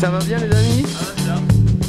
Ça va bien les amis?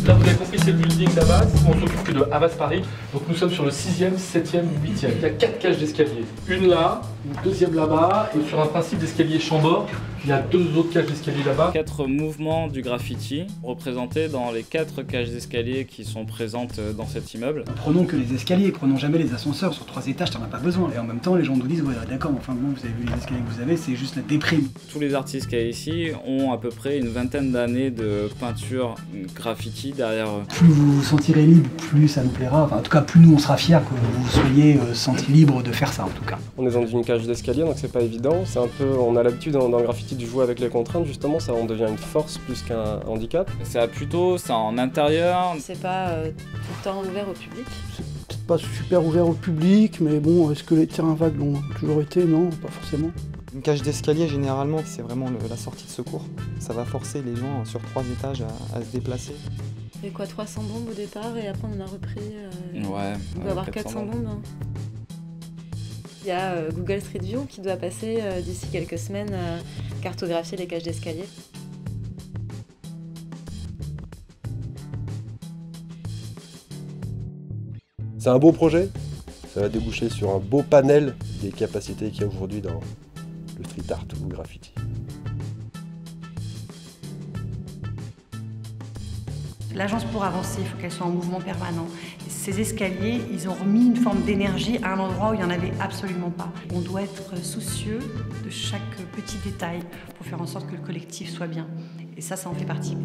Là vous avez compris, c'est le building d'Havas, on s'occupe que de Havas Paris. Donc nous sommes sur le 6e, 7e, 8e. Il y a 4 cages d'escalier. Une là, une deuxième là-bas, et sur un principe d'escalier Chambord, il y a 2 autres cages d'escalier là-bas. 4 mouvements du graffiti représentés dans les 4 cages d'escalier qui sont présentes dans cet immeuble. Prenons que les escaliers, prenons jamais les ascenseurs. Sur 3 étages, t'en as pas besoin. Et en même temps, les gens nous disent, ouais d'accord, enfin bon, vous avez vu les escaliers que vous avez, c'est juste la déprime. Tous les artistes qu'il y a ici ont à peu près une vingtaine d'années de peinture graffiti derrière eux. Plus vous vous sentirez libre, plus ça nous plaira. Enfin, en tout cas, plus nous on sera fiers que vous soyez sentis libres de faire ça en tout cas. On est dans une cage d'escalier, donc c'est pas évident. C'est un peu, on a l'habitude dans le graffiti de jouer avec les contraintes, justement, ça on devient une force plus qu'un handicap. C'est plutôt ça en intérieur. C'est pas tout le temps ouvert au public. C'est peut-être pas super ouvert au public, mais bon, est-ce que les terrains vagues l'ont toujours été? Non, pas forcément. Une cage d'escalier, généralement, c'est vraiment la sortie de secours. Ça va forcer les gens sur 3 étages à se déplacer. Il y a quoi, 300 bombes au départ et après on en a repris. Ouais. On va avoir 400 bombes. Hein. Il y a Google Street View qui doit passer d'ici quelques semaines cartographier les cages d'escalier. C'est un beau projet, ça va déboucher sur un beau panel des capacités qu'il y a aujourd'hui dans le street art ou le graffiti. L'agence pour avancer, il faut qu'elle soit en mouvement permanent. Et ces escaliers, ils ont remis une forme d'énergie à un endroit où il n'y en avait absolument pas. On doit être soucieux de chaque petit détail pour faire en sorte que le collectif soit bien. Et ça en fait partie.